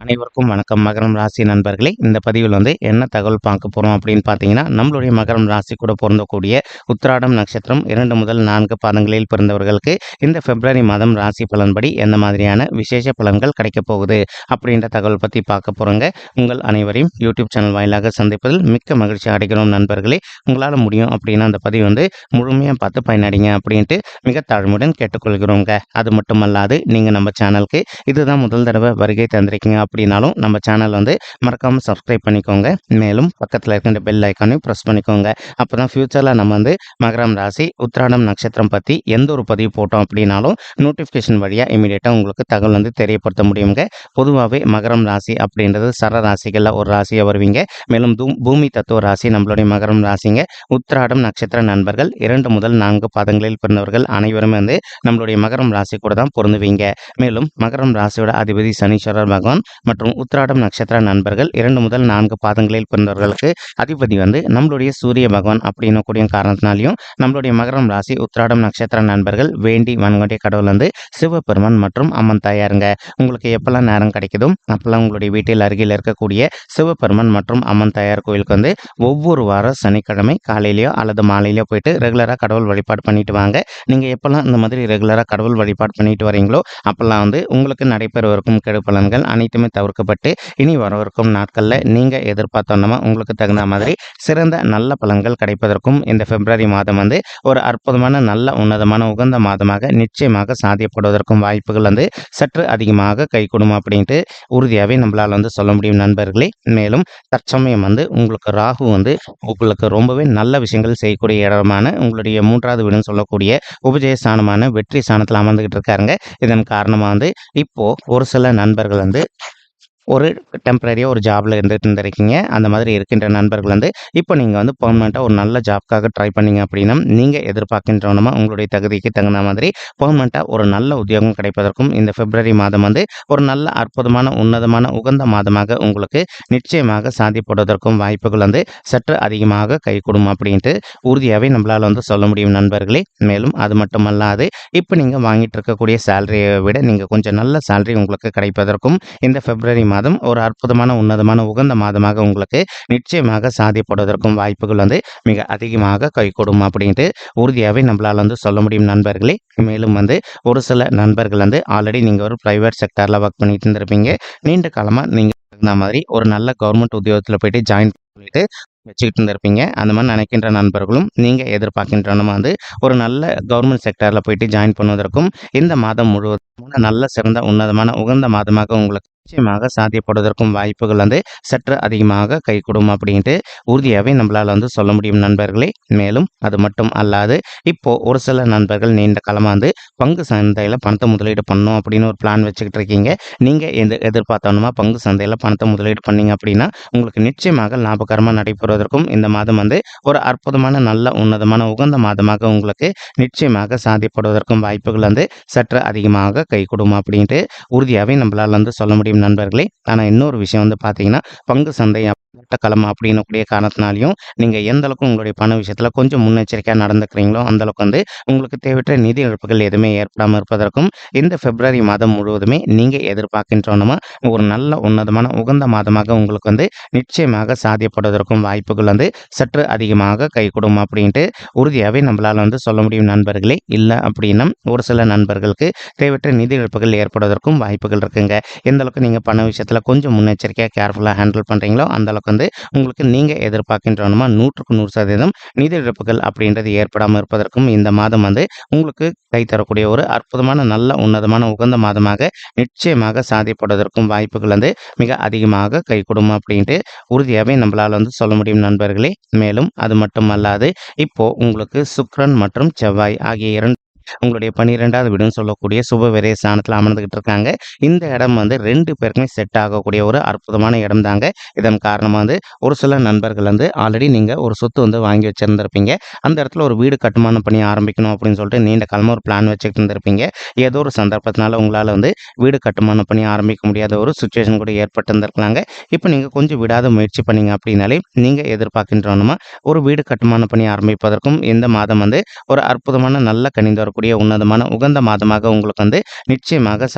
அனைவருக்கும் வணக்கம். மகரம் ராசி நண்பர்களே, இந்த பதிவில் என்ன தகவல் பார்க்க போறோம் அப்படின்னு பார்த்தீங்கன்னா, நம்மளுடைய மகரம் ராசி கூட பொருந்தக்கூடிய உத்திராடம் நட்சத்திரம் 2 முதல் 4 பாதங்களில் பிறந்தவர்களுக்கு இந்த பிப்ரவரி மாதம் ராசி பலன்படி எந்த மாதிரியான விசேஷ பலன்கள் கிடைக்கப் போகுது அப்படின்ற தகவல் பற்றி பார்க்க போறோங்க. உங்கள் அனைவரையும் யூடியூப் சேனல் வாயிலாக சந்திப்பதில் மிக்க மகிழ்ச்சி அடைகிறோம் நண்பர்களே. உங்களால் முடியும் அப்படின்னா அந்த பதிவு முழுமையாக பார்த்து பயனடைங்க அப்படின்ட்டு மிக தாழ்மையுடன் கேட்டுக்கொள்கிறோங்க. அது மட்டுமல்லாது நீங்கள் நம்ம சேனலுக்கு இதுதான் முதல் தடவை வருகை தந்திருக்கீங்க அப்படின்னாலும் நம்ம சேனல் மறக்காமல் சப்ஸ்கிரைப் பண்ணிக்கோங்க. மேலும் பக்கத்தில் இருக்கின்ற பெல் ஐக்கானையும் ப்ரெஸ் பண்ணிக்கோங்க. அப்போ தான் ஃப்யூச்சரில் நம்ம மகரம் ராசி உத்திராடம் நட்சத்திரம் பற்றி எந்த ஒரு பதிவு போட்டோம் அப்படின்னாலும் நோட்டிஃபிகேஷன் வழியாக இமீடியட்டாக உங்களுக்கு தகவல் தெரியப்படுத்த முடியுங்க. பொதுவாகவே மகரம் ராசி அப்படின்றது சர ராசிகளில் ஒரு ராசியாக வருவீங்க. மேலும் பூமி தத்துவ ராசி நம்மளுடைய மகரம் ராசிங்க. உத்திராடம் நட்சத்திர நண்பர்கள் 2 முதல் 4 பாதங்களில் பிறந்தவர்கள் அனைவருமே நம்மளுடைய மகரம் ராசி கூட தான் பொருந்துவீங்க. மேலும் மகரம் ராசியோட அதிபதி சனீஸ்வரர் பகவான் மற்றும் உத்திராடம் நட்சத்திர நண்பர்கள் 2 முதல் 4 பாதங்களில் பிறந்தவர்களுக்கு அதிபதி நம்மளுடைய சூரிய பகவான் அப்படின்னு கூடிய காரணத்தினாலையும் நம்மளுடைய மகரம் ராசி உத்திராடம் நட்சத்திர நண்பர்கள் வேண்டி வணங்கக்கூடிய கடவுள் சிவபெருமான் மற்றும் அம்மன் தாயாருங்க. உங்களுக்கு எப்பெல்லாம் நேரம் கிடைக்குதோ அப்பெல்லாம் உங்களுடைய வீட்டில் அருகில் இருக்கக்கூடிய சிவபெருமான் மற்றும் அம்மன் தாயார் கோயிலுக்கு ஒவ்வொரு வாரம் சனிக்கிழமை காலையிலயோ அல்லது மாலையிலயோ போயிட்டு ரெகுலராக கடவுள் வழிபாடு பண்ணிட்டு வாங்க. நீங்கள் எப்பெல்லாம் இந்த மாதிரி ரெகுலராக கடவுள் வழிபாடு பண்ணிட்டு வரீங்களோ அப்பெல்லாம் உங்களுக்கு நடைபெறவிருக்கும் கெடு பலன்கள் அனைத்துமே தவிர்க்கப்பட்டு இனி வரவிருக்கும் நாட்களில் நீங்கள் எதிர்பார்த்தோன்னா உங்களுக்கு தகுந்த மாதிரி சிறந்த நல்ல பலன்கள் கிடைப்பதற்கும் இந்த பிப்ரவரி மாதம் ஒரு அற்புதமான நல்ல உன்னதமான உகந்த மாதமாக நிச்சயமாக சாத்தியப்படுவதற்கும் வாய்ப்புகள் சற்று அதிகமாக கைகூடும் அப்படின்ட்டு உறுதியாகவே நம்மளால் சொல்ல முடியும் நண்பர்களே. மேலும் தற்சமயம் உங்களுக்கு ராகு உங்களுக்கு ரொம்பவே நல்ல விஷயங்கள் செய்யக்கூடிய இடமான உங்களுடைய 3வது வீடுன்னு சொல்லக்கூடிய உபஜய ஸ்தானமான வெற்றி ஸ்தானத்தில் அமர்ந்துகிட்டு இருக்காருங்க. இதன் காரணமாக இப்போ ஒரு சில நண்பர்கள் ஒரு டெம்பரரியாக ஒரு ஜாபில் இருந்துருக்கீங்க. அந்த மாதிரி இருக்கின்ற நண்பர்கள் இப்போ நீங்கள் பெர்மனெண்ட்டாக ஒரு நல்ல ஜாப்க்காக ட்ரை பண்ணிங்க அப்படின்னா நீங்கள் எதிர்பார்க்கின்றவனமா உங்களுடைய தகுதிக்கு தகுந்த மாதிரி பெர்மனெண்ட்டாக ஒரு நல்ல உத்தியோகம் கிடைப்பதற்கும் இந்த பிப்ரவரி மாதம் ஒரு நல்ல அற்புதமான உன்னதமான உகந்த மாதமாக உங்களுக்கு நிச்சயமாக சாதிப்படுவதற்கும் வாய்ப்புகள் சற்று அதிகமாக கைகூடும் அப்படின்ட்டு உறுதியாகவே நம்மளால் சொல்ல முடியும் நண்பர்களே. மேலும் அது மட்டுமல்லாது இப்போ நீங்கள் வாங்கிட்டு இருக்கக்கூடிய சேலரியை விட நீங்கள் கொஞ்சம் நல்ல சேலரி உங்களுக்கு கிடைப்பதற்கும் இந்த பிப்ரவரி மாதம் ஒரு அற்புதமான உன்னதமான உகந்த மாதமாக உங்களுக்கு நிச்சயமாக சாதிப்படுவதற்கும் வாய்ப்புகள் மிக அதிகமாக கைகூடும் அப்படின்ட்டு உறுதியாகவே நம்மளால் சொல்ல முடியும் நண்பர்களே. மேலும் ஒரு சில நண்பர்கள் ஆல்ரெடி நீங்கள் ஒரு பிரைவேட் செக்டாரில் ஒர்க் பண்ணிட்டு இருந்திருப்பீங்க. நீண்ட காலமாக நீங்கள் இந்த மாதிரி ஒரு நல்ல கவர்மெண்ட் உத்தியோகத்தில் போயிட்டு ஜாயின் பண்ணிட்டு வச்சுக்கிட்டு இருந்திருப்பீங்க. அந்த மாதிரி நினைக்கின்ற நண்பர்களும் நீங்கள் எதிர்பார்க்கின்றன ஒரு நல்ல கவர்மெண்ட் செக்டாரில் போயிட்டு ஜாயின் பண்ணுவதற்கும் இந்த மாதம் முழுவதும் நல்ல சிறந்த உன்னதமான உகந்த மாதமாக உங்களுக்கு நிச்சயமாக சாத்தியப்படுவதற்கும் வாய்ப்புகள் சற்று அதிகமாக கைகூடும் அப்படின்ட்டு உறுதியாகவே நம்மளால் சொல்ல முடியும் நண்பர்களே. மேலும் அது மட்டும் அல்லாது இப்போ ஒரு சில நண்பர்கள் நீண்ட காலமாக பங்கு சந்தையில் பணத்தை முதலீடு பண்ணணும் அப்படின்னு ஒரு பிளான் வச்சுக்கிட்டு இருக்கீங்க. நீங்கள் எதிர்பார்த்தோன்னா பங்கு சந்தையில் பணத்தை முதலீடு பண்ணீங்க அப்படின்னா உங்களுக்கு நிச்சயமாக லாபகரமாக நடைபெறுவதற்கும் இந்த மாதம் ஒரு அற்புதமான நல்ல உன்னதமான உகந்த மாதமாக உங்களுக்கு நிச்சயமாக சாத்தியப்படுவதற்கும் வாய்ப்புகள் சற்று அதிகமாக கைகூடும் அப்படின்ட்டு உறுதியாகவே நம்மளால் சொல்ல முடியும் நண்பர்களே. ஆனால் இன்னொரு விஷயம் பார்த்தீங்கன்னா பங்கு சந்தை களம் அப்படின்னு கூடிய காரணத்தினாலையும் நீங்கள் எந்த அளவுக்கு உங்களுடைய பண விஷயத்தில் கொஞ்சம் முன்னெச்சரிக்கையாக நடந்துக்கிறீங்களோ அந்த அளவுக்கு உங்களுக்கு தேவையற்ற நிதி இழப்புகள் எதுவுமே ஏற்படாமல் இருப்பதற்கும் இந்த பிப்ரவரி மாதம் முழுவதுமே நீங்கள் எதிர்பார்க்கின்றோன்னா ஒரு நல்ல உன்னதமான உகந்த மாதமாக உங்களுக்கு நிச்சயமாக சாத்தியப்படுவதற்கும் வாய்ப்புகள் சற்று அதிகமாக கைகூடும் அப்படின்ட்டு உறுதியாகவே நம்மளால் சொல்ல முடியும் நண்பர்களே. இல்லை அப்படின்னா ஒரு சில நண்பர்களுக்கு தேவையற்ற நிதி இழப்புகள் ஏற்படுவதற்கும் வாய்ப்புகள் இருக்குங்க. எந்த அளவுக்கு நீங்கள் பண விஷயத்தில் கொஞ்சம் முன்னெச்சரிக்கையாக கேர்ஃபுல்லாக ஹேண்டில் பண்ணுறீங்களோ அந்த அளவுக்கு உங்களுக்கு நீங்கள் எதிர்பார்க்கின்றோமா 100% நிதி இழப்புகள் அப்படின்றது ஏற்படாமல் இருப்பதற்கும் இந்த மாதம் உங்களுக்கு கை தரக்கூடிய ஒரு அற்புதமான நல்ல உன்னதமான உகந்த மாதமாக நிச்சயமாக சாதிப்படுவதற்கும் வாய்ப்புகள் மிக அதிகமாக கைகூடும் அப்படின்ட்டு உறுதியாகவே நம்மளால் சொல்ல முடியும் நண்பர்களே. மேலும் அது மட்டும் அல்லாது இப்போ உங்களுக்கு சுக்கிரன் மற்றும் செவ்வாய் ஆகிய 2 உங்களுடைய 12வது வீடுன்னு சொல்லக்கூடிய சுப விரய ஸ்தானத்தில் அமர்ந்துகிட்டு இருக்காங்க. இந்த இடம் 2 பேருக்குமே செட் ஆகக்கூடிய ஒரு அற்புதமான இடம் தாங்க. இதன் காரணமாக ஒரு சில நண்பர்கள் ஆல்ரெடி நீங்கள் ஒரு சொத்து வாங்கி வச்சிருந்திருப்பீங்க. அந்த இடத்துல ஒரு வீடு கட்டுமானம் பண்ணி ஆரம்பிக்கணும் அப்படின்னு சொல்லிட்டு நீண்ட காலமாக ஒரு பிளான் வச்சுக்கிட்டு இருந்திருப்பீங்க. ஏதோ ஒரு சந்தர்ப்பத்தினால உங்களால் வீடு கட்டுமானம் பண்ணி ஆரம்பிக்க முடியாத ஒரு சுச்சுவேஷன் கூட ஏற்பட்டு இருந்திருக்கலாங்க. இப்போ நீங்கள் கொஞ்சம் விடாத முயற்சி பண்ணீங்க அப்படின்னாலே நீங்கள் எதிர்பார்க்கின்றோன்னா ஒரு வீடு கட்டுமானம் பண்ணி ஆரம்பிப்பதற்கும் இந்த மாதம் ஒரு அற்புதமான நல்ல கணிதம் கணிந்து வரக்கூடிய உன்னதமான உகந்த மாதமாக உங்களுக்கு வந்து நிச்சயமாக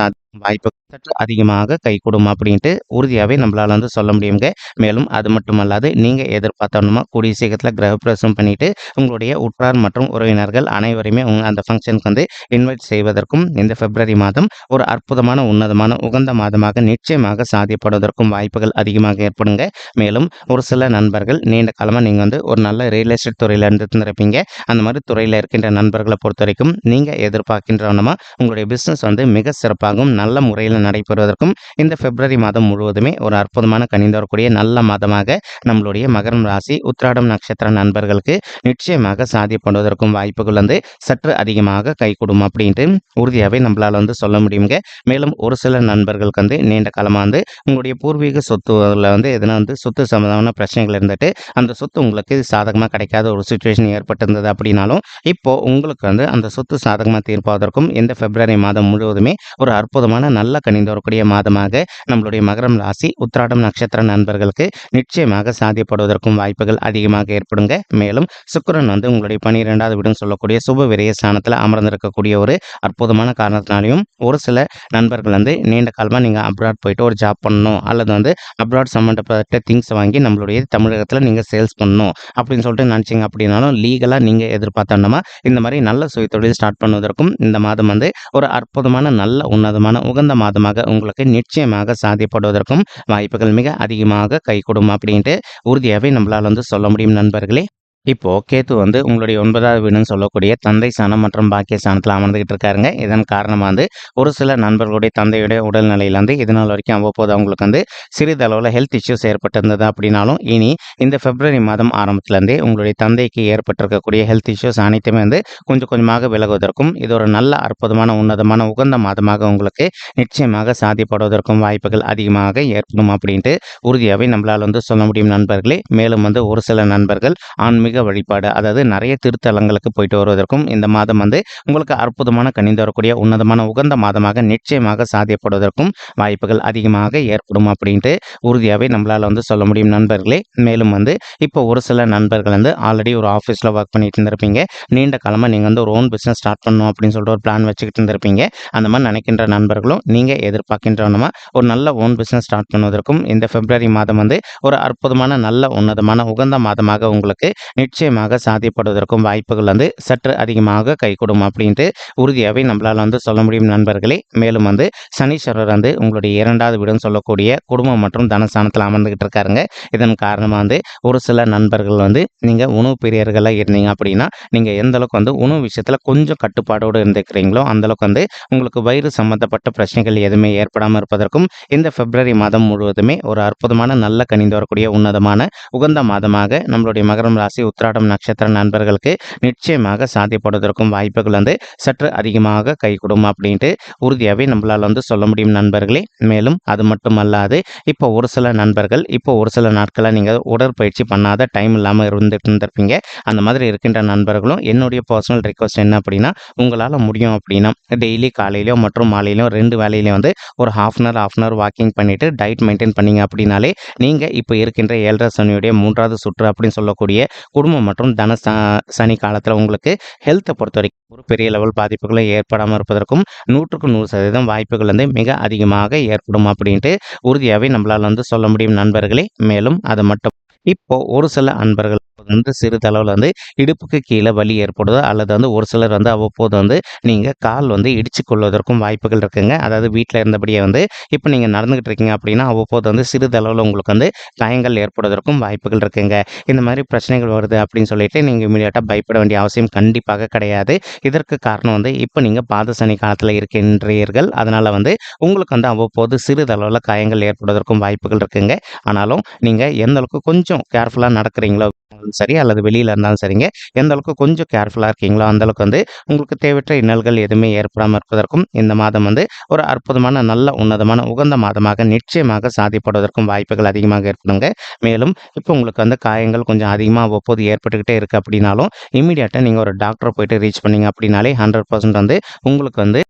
வாய்ப்பு சற்று அதிகமாக கைகூடும் அப்படின்ட்டு உறுதியாவே நம்மளால வந்து சொல்ல முடியுங்க. மேலும் அது மட்டுமல்லாது நீங்க எதிர்பார்த்தோம்னா கூடிய சீக்கிரத்துல கிரகப்பிரவேசம் பண்ணிட்டு உங்களுடைய உற்றார் மற்றும் உறவினர்கள் அனைவரையுமே அந்த ஃபங்ஷனுக்கு வந்து இன்வைட் செய்வதற்கும் இந்த பிப்ரவரி மாதம் ஒரு அற்புதமான உன்னதமான உகந்த மாதமாக நிச்சயமாக சாத்தியப்படுவதற்கும் வாய்ப்புகள் அதிகமாக ஏற்படுங்க. மேலும் ஒரு சில நண்பர்கள் நீண்ட காலமா நீங்க வந்து ஒரு நல்ல ரியல் எஸ்டேட் துறையில இருந்திருப்பீங்க. அந்த மாதிரி துறையில இருக்கின்ற நண்பர்களை பொறுத்த வரைக்கும் நீங்க எதிர்பார்க்கின்றவனமா உங்களுடைய பிசினஸ் வந்து மிக சிறப்பாகவும் நல்ல முறையில் நடைபெறுவதற்கும் இந்த பிப்ரவரி மாதம் முழுவதுமே ஒரு அற்புதமான கனிந்து வரக்கூடிய நல்ல மாதமாக நம்மளுடைய மகரம் ராசி உத்திராடம் நட்சத்திர நண்பர்களுக்கு நிச்சயமாக சாத்தியப்படுவதற்கும் வாய்ப்புகள் வந்து சற்று அதிகமாக கைகூடும் அப்படின்ட்டு உறுதியாகவே நம்மளால வந்து சொல்ல முடியுங்க. மேலும் ஒரு சில நண்பர்களுக்கு வந்து நீண்ட காலமாக வந்து உங்களுடைய பூர்வீக சொத்துல வந்து எதனா வந்து சொத்து சம்பந்தமான பிரச்சனைகள் இருந்துட்டு அந்த சொத்து உங்களுக்கு சாதகமாக கிடைக்காத ஒரு சுச்சுவேஷன் ஏற்பட்டிருந்தது அப்படின்னாலும் இப்போ உங்களுக்கு வந்து அந்த சொத்து சாதகமாக தீர்ப்பதற்கும் இந்த பிப்ரவரி மாதம் முழுவதுமே ஒரு அற்புதமான நல்ல கனிந்து வரக்கூடிய மாதமாக நம்மளுடைய மகரம் ராசி உத்திராடம் நட்சத்திர நண்பர்களுக்கு நிச்சயமாக சாத்தியப்படுவதற்கும் வாய்ப்புகள் அதிகமாக ஏற்படுங்க. மேலும் சுக்கிரன் வந்து உங்களுடைய 12வது வீடுன்னு சொல்லக்கூடிய சுப விரய ஸ்தானத்தில் அமர்ந்திருக்கக்கூடிய ஒரு அற்புதமான காரணத்தினாலையும் ஒரு சில நண்பர்கள் வந்து நீண்ட காலமாக நீங்கள் அப்ராட் போயிட்டு ஒரு ஜாப் பண்ணணும் அல்லது வந்து அப்ராட் சம்மந்தப்பட்ட திங்ஸ் வாங்கி நம்மளுடைய தமிழகத்தில் நீங்கள் சேல்ஸ் பண்ணணும் அப்படின்னு சொல்லிட்டு நினச்சிங்க அப்படின்னாலும் லீகலாக நீங்கள் எதிர்பார்த்தோம்னா இந்த மாதிரி நல்ல சுயதொழில் ஸ்டார்ட் பண்ணுவதற்கும் இந்த மாதம் வந்து ஒரு அற்புதமான நல்ல உன்னதமான உகந்த மாதமாக உங்களுக்கு நிச்சயமாக சாத்தியப்படுவதற்கும் வாய்ப்புகள் மிக அதிகமாக கைகூடும் அப்படின்ட்டு உறுதியாகவே நம்மளால் வந்து சொல்ல முடியும் நண்பர்களே. இப்போ கேத்து வந்து உங்களுடைய 9வது வீடுன்னு சொல்லக்கூடிய தந்தை ஸ்தானம் மற்றும் பாக்கிய ஸ்தானத்தில் அமர்ந்துகிட்டு இருக்காருங்க. இதன் காரணமாக வந்து ஒரு சில நண்பர்களுடைய தந்தையுடைய உடல்நிலையில் வந்து இது நாள் வரைக்கும் அவ்வப்போது அவங்களுக்கு வந்து சிறிதளவில் ஹெல்த் இஷ்யூஸ் ஏற்பட்டிருந்தது அப்படின்னாலும் இனி இந்த பிப்ரவரி மாதம் ஆரம்பத்திலேருந்தே உங்களுடைய தந்தைக்கு ஏற்பட்டிருக்கக்கூடிய ஹெல்த் இஷ்யூஸ் அனைத்துமே வந்து கொஞ்சம் கொஞ்சமாக விலகுவதற்கும் இது ஒரு நல்ல அற்புதமான உன்னதமான உகந்த மாதமாக உங்களுக்கு நிச்சயமாக சாத்தியப்படுவதற்கும் வாய்ப்புகள் அதிகமாக ஏற்படும் அப்படின்ட்டு உறுதியாகவே நம்மளால் வந்து சொல்ல முடியும் நண்பர்களே. மேலும் வந்து ஒரு சில நண்பர்கள் ஆன்மீக வழிபாடு அதாவது நிறைய திருத்தலங்களுக்கு போயிட்டு வருவதற்கும் இந்த மாதம் வந்து உங்களுக்கு அற்புதமான கனிந்து வரக்கூடிய உன்னதமான உகந்த மாதமாக நிச்சயமாக சாத்தியப்படுவதற்கும் வாய்ப்புகள் அதிகமாக ஏற்படும் அப்படின்ட்டு உறுதியாகவே நம்மளால வந்து சொல்ல முடியும் நண்பர்களே. மேலும் வந்து இப்போ ஒரு சில நண்பர்கள் வந்து ஆல்ரெடி ஒரு ஆஃபீஸில் ஒர்க் பண்ணிட்டு இருந்திருப்பீங்க. நீண்ட காலமாக நீங்கள் வந்து ஒரு ஓன் பிஸ்னஸ் ஸ்டார்ட் பண்ணணும் அப்படின்னு சொல்லிட்டு ஒரு பிளான் வச்சுக்கிட்டு இருந்திருப்பீங்க. அந்த மாதிரி நினைக்கின்ற நண்பர்களும் நீங்கள் எதிர்பார்க்கின்றவனமா ஒரு நல்ல ஓன் பிஸ்னஸ் ஸ்டார்ட் பண்ணுவதற்கும் இந்த பிப்ரவரி மாதம் வந்து ஒரு அற்புதமான நல்ல உன்னதமான உகந்த மாதமாக உங்களுக்கு நிச்சயமாக சாத்தியப்படுவதற்கும் வாய்ப்புகள் வந்து சற்று அதிகமாக கைகூடும் அப்படின்ட்டு உறுதியாகவே நம்மளால் வந்து சொல்ல முடியும் நண்பர்களே. மேலும் வந்து சனீஸ்வரர் வந்து உங்களுடைய 2வது வீடுன்னு சொல்லக்கூடிய குடும்பம் மற்றும் தனஸ்தானத்தில் அமர்ந்துகிட்டு இருக்காருங்க. இதன் காரணமாக வந்து ஒரு சில நண்பர்கள் வந்து நீங்கள் உணவு பிரியர்களாக இருந்தீங்க அப்படின்னா நீங்கள் எந்த அளவுக்கு வந்து உணவு விஷயத்தில் கொஞ்சம் கட்டுப்பாடோடு இருந்துக்கிறீங்களோ அந்தளவுக்கு வந்து உங்களுக்கு வயிறு சம்பந்தப்பட்ட பிரச்சனைகள் எதுவுமே ஏற்படாமல் இருப்பதற்கும் இந்த பிப்ரவரி மாதம் முழுவதுமே ஒரு அற்புதமான நல்ல கனிந்து வரக்கூடிய உன்னதமான உகந்த மாதமாக நம்மளுடைய மகரம் ராசி உத்திராடம் நட்சத்திர நண்பர்களுக்கு நிச்சயமாக சாத்தியப்படுவதற்கும் வாய்ப்புகள் வந்து சற்று அதிகமாக கைகூடும் அப்படின்ட்டு உறுதியாகவே நம்மளால் வந்து சொல்ல முடியும் நண்பர்களே. மேலும் அது மட்டுமல்லாது இப்போ ஒரு சில நண்பர்கள் இப்போ ஒரு சில நாட்களாக நீங்கள் உடற்பயிற்சி பண்ணாத டைம் இல்லாமல் இருந்துட்டு இருந்திருப்பீங்க. அந்த மாதிரி இருக்கின்ற நண்பர்களும் என்னுடைய பர்சனல் ரிக்வஸ்ட் என்ன அப்படின்னா உங்களால் முடியும் அப்படின்னா டெய்லி காலையிலோ மற்றும் மாலையிலோ 2 வேலையிலையும் வந்து ஒரு ஹாஃப் அன் ஹவர் வாக்கிங் பண்ணிவிட்டு டயட் மெயின்டைன் பண்ணிங்க அப்படின்னாலே நீங்கள் இப்போ இருக்கின்ற 7.5 சனியுடைய 3வது சுற்று அப்படின்னு சொல்லக்கூடிய குடும்பம் மற்றும் சனி காலத்தில் உங்களுக்கு ஹெல்த்தை பொறுத்த வரைக்கும் ஒரு பெரிய லெவல் பாதிப்புகளும் ஏற்படாமல் இருப்பதற்கும் 100% வாய்ப்புகள் வந்து மிக அதிகமாக ஏற்படும் அப்படின்ட்டு உறுதியாகவே நம்மளால் வந்து சொல்ல முடியும் நண்பர்களே. மேலும் அது மட்டும் இப்போ ஒரு சில அன்பர்கள் வந்து சிறிதளவில் வந்து இடுப்புக்கு கீழே வலி ஏற்படுதோ அல்லது வந்து ஒரு சிலர் வந்து அவ்வப்போது வந்து நீங்கள் கால் வந்து இடிச்சு கொள்வதற்கும் வாய்ப்புகள் இருக்குங்க. அதாவது வீட்டில் இருந்தபடியே வந்து இப்போ நீங்கள் நடந்துகிட்டு இருக்கீங்க அப்படின்னா அவ்வப்போது வந்து சிறிதளவில் உங்களுக்கு வந்து காயங்கள் ஏற்படுவதற்கும் வாய்ப்புகள் இருக்குங்க. இந்த மாதிரி பிரச்சனைகள் வருது அப்படின்னு சொல்லிட்டு நீங்கள் இமீடியட்டாக பயப்பட வேண்டிய அவசியம் கண்டிப்பாக கிடையாது. இதற்கு காரணம் வந்து இப்போ நீங்கள் பாத சனி காலத்தில் இருக்கின்றீர்கள். அதனால் வந்து உங்களுக்கு வந்து அவ்வப்போது சிறிதளவில் காயங்கள் ஏற்படுவதற்கும் வாய்ப்புகள் இருக்குங்க. ஆனாலும் நீங்கள் எந்த அளவுக்கு கொஞ்சம் கேர்ஃபுல்லாக நடக்கிறீங்களோ சரி அல்லது வெளியில் இருந்தாலும் சரிங்க எந்த அளவுக்கு கொஞ்சம் கேர்ஃபுல்லாக இருக்கீங்களோ அந்த அளவுக்கு வந்து உங்களுக்கு தேவையற்ற இன்னல்கள் எதுவுமே ஏற்படாமல் இருப்பதற்கும் இந்த மாதம் வந்து ஒரு அற்புதமான நல்ல உன்னதமான உகந்த மாதமாக நிச்சயமாக சாத்தியப்படுவதற்கும் வாய்ப்புகள் அதிகமாக ஏற்படுங்க. மேலும் இப்போ உங்களுக்கு வந்து காயங்கள் கொஞ்சம் அதிகமாக அவ்வப்போது ஏற்பட்டுக்கிட்டே இருக்குது அப்படின்னாலும் இமீடியட்டாக நீங்கள் ஒரு டாக்டரை போயிட்டு ரீச் பண்ணீங்க அப்படின்னாலே 100% வந்து உங்களுக்கு வந்து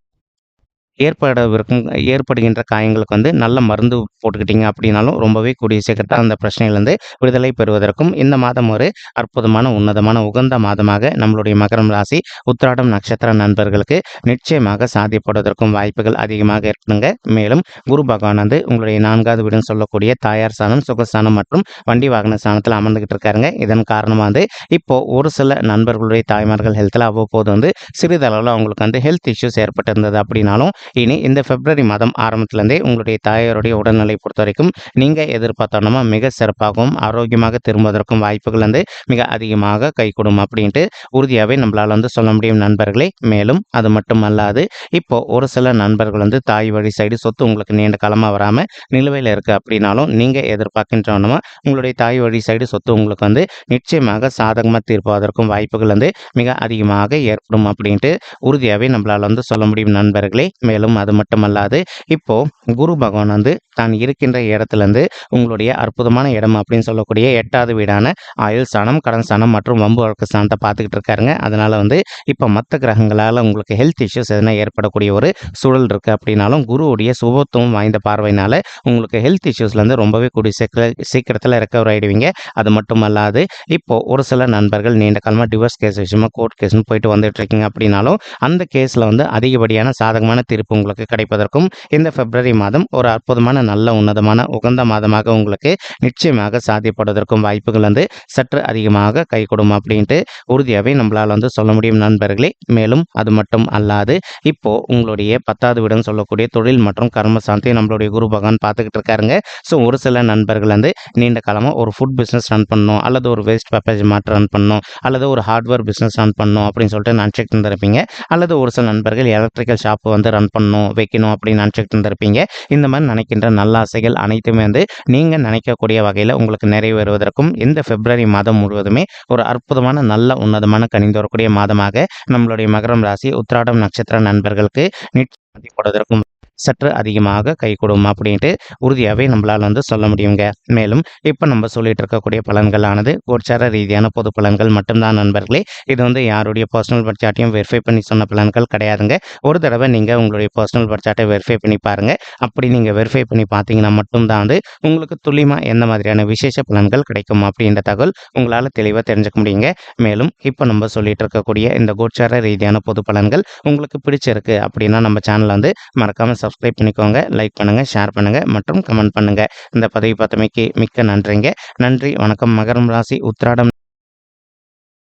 ஏற்படவிருக்கும் ஏற்படுகின்ற காயங்களுக்கு வந்து நல்ல மருந்து போட்டுக்கிட்டீங்க அப்படின்னாலும் ரொம்பவே கூடிய சீக்கிரத்தில் அந்த பிரச்சனையிலேருந்து விடுதலை பெறுவதற்கும் இந்த மாதம் ஒரு அற்புதமான உன்னதமான உகந்த மாதமாக நம்மளுடைய மகரம் ராசி உத்திராடம் நட்சத்திர நண்பர்களுக்கு நிச்சயமாக சாத்தியப்படுவதற்கும் வாய்ப்புகள் அதிகமாக இருக்குதுங்க. மேலும் குரு பகவான் வந்து உங்களுடைய 4வது வீடுன்னு சொல்லக்கூடிய தாயார் ஸ்தானம், சுகஸ்தானம் மற்றும் வண்டி வாகன ஸ்தானத்தில் அமர்ந்துகிட்டு இருக்காருங்க. இதன் காரணமாக வந்து இப்போ ஒரு சில நண்பர்களுடைய தாய்மார்கள் ஹெல்த்தில் அவ்வப்போது வந்து சிறிதளவில் அவங்களுக்கு வந்து ஹெல்த் இஷ்யூஸ் ஏற்பட்டிருந்தது அப்படின்னாலும் இனி இந்த பிப்ரவரி மாதம் ஆரம்பத்திலேருந்தே உங்களுடைய தாயாருடைய உடல்நிலை பொறுத்த வரைக்கும் நீங்கள் எதிர்பார்த்தோன்னா மிக சிறப்பாகவும் ஆரோக்கியமாக திரும்புவதற்கும் வாய்ப்புகள் வந்து மிக அதிகமாக கைகூடும் அப்படின்ட்டு உறுதியாகவே நம்மளால் வந்து சொல்ல முடியும் நண்பர்களே. மேலும் அது மட்டும் அல்லாது இப்போ ஒரு சில நண்பர்கள் வந்து தாய் வழி சைடு சொத்து உங்களுக்கு நீண்ட காலமாக வராமல் நிலுவையில் இருக்குது அப்படின்னாலும் நீங்கள் எதிர்பார்க்கின்றோன்னா உங்களுடைய தாய் வழி சைடு சொத்து உங்களுக்கு வந்து நிச்சயமாக சாதகமாக தீர்ப்பதற்கும் வாய்ப்புகள் வந்து மிக அதிகமாக ஏற்படும் அப்படின்ட்டு உறுதியாகவே நம்மளால் வந்து சொல்ல முடியும் நண்பர்களே. மேலும் அது மட்டுமல்லாது இப்போ குரு பகவான் வந்து தான் இருக்கின்ற இடத்துலேருந்து உங்களுடைய அற்புதமான இடம் அப்படின்னு சொல்லக்கூடிய 8வது வீடான ஆயுள் ஸ்தானம், கடன் ஸ்தானம் மற்றும் வம்பு வழக்கு ஸ்தானத்தை பார்த்துக்கிட்டு இருக்காருங்க. அதனால வந்து இப்போ மற்ற கிரகங்களால் உங்களுக்கு ஹெல்த் இஷ்யூஸ் எதனா ஏற்படக்கூடிய ஒரு சூழல் இருக்குது அப்படின்னாலும் குருவுடைய சுபத்துவம் வாய்ந்த பார்வையினால உங்களுக்கு ஹெல்த் இஷ்யூஸ்லேருந்து ரொம்பவே கூடிய சீக்கிரத்தில் ரெக்கவர் ஆகிடுவீங்க. அது மட்டும் அல்லாது இப்போ ஒரு சில நண்பர்கள் நீண்ட காலமாக டிவோர்ஸ் கேஸ் விஷயமா கோர்ட் கேஸ்னு போயிட்டு வந்துட்டு இருக்கீங்க அப்படின்னாலும் அந்த கேஸில் வந்து அதிகப்படியான சாதகமான தீர்ப்பு உங்களுக்கு கிடைப்பதற்கும் இந்த பிப்ரவரி மாதம் ஒரு அற்புதமான நல்ல உன்னதமான உகந்த மாதமாக உங்களுக்கு நிச்சயமாக சாத்தியப்படுவதற்கும் வாய்ப்புகள் வந்து சற்று அதிகமாக கைகூடும் அப்படின்ட்டு உறுதியாகவே நம்மளால் வந்து சொல்ல முடியும் நண்பர்களே. மேலும் அது மட்டும் அல்லாது இப்போ உங்களுடைய 10வது வீடுன்னு சொல்லக்கூடிய தொழில் மற்றும் கர்ம சாந்தி நம்மளுடைய குரு பகவான் பார்த்துக்கிட்டு இருக்காருங்க. ஸோ ஒரு சில நண்பர்கள் வந்து நீண்ட காலமாக ஒரு ஃபுட் பிஸ்னஸ் ரன் பண்ணணும், அல்லது ஒரு வேஸ்ட் பேப்பேஜ் மாற்ற ரன் பண்ணணும், அல்லது ஒரு ஹார்ட்வேர் பிஸ்னஸ் ரன் பண்ணணும் அப்படின்னு சொல்லிட்டு நினச்சிட்டு இருந்திருப்பீங்க. அல்லது ஒரு சில நண்பர்கள் எலக்ட்ரிக்கல் ஷாப் வந்து ரன் பண்ணணும் வைக்கணும் அப்படின்னு நினச்சிட்டு இருந்திருப்பீங்க. இந்த மாதிரி நினைக்கின்ற நல்ல ஆசைகள் அனைத்துமே வந்து நீங்கள் நினைக்கக்கூடிய வகையில் உங்களுக்கு நிறைவேறுவதற்கும் இந்த பிப்ரவரி மாதம் முழுவதுமே ஒரு அற்புதமான நல்ல உன்னதமான கனிந்து வரக்கூடிய மாதமாக நம்மளுடைய மகரம் ராசி உத்திராடம் நட்சத்திர நண்பர்களுக்கு நிச்சயம் சற்று அதிகமாக கைகூடும் அப்படின்ட்டு உறுதியாகவே நம்மளால் வந்து சொல்ல முடியுங்க. மேலும் இப்போ நம்ம சொல்லிட்டு இருக்கக்கூடிய பலன்களானது கோச்சார ரீதியான பொது பலன்கள் மட்டும்தான் நண்பர்களே. இது வந்து யாருடைய பர்சனல் பட்ஜெட்டையும் வெரிஃபை பண்ணி சொன்ன பலன்கள் கிடையாதுங்க. ஒரு தடவை நீங்கள் உங்களுடைய பர்சனல் பட்ஜெட்டை வெரிஃபை பண்ணி பாருங்கள். அப்படி நீங்கள் வெரிஃபை பண்ணி பார்த்தீங்கன்னா மட்டும்தான் வந்து உங்களுக்கு துல்லியமாக எந்த மாதிரியான விசேஷ பலன்கள் கிடைக்கும் அப்படின்ற தகவல் உங்களால் தெளிவாக தெரிஞ்சுக்க முடியுங்க. மேலும் இப்போ நம்ம சொல்லிட்டு இருக்கக்கூடிய இந்த கோச்சார ரீதியான பொது பலன்கள் உங்களுக்கு பிடிச்சிருக்கு அப்படின்னா நம்ம சேனலை வந்து மறக்காமல் சப்ஸ்கிரைப் பண்ணிக்கோங்க, லைக் பண்ணுங்கள், ஷேர் பண்ணுங்கள் மற்றும் கமெண்ட் பண்ணுங்கள். இந்த பதவி பார்த்தமைக்கு மிக்க நன்றிங்க. நன்றி, வணக்கம். மகரம் ராசி உத்திராடம்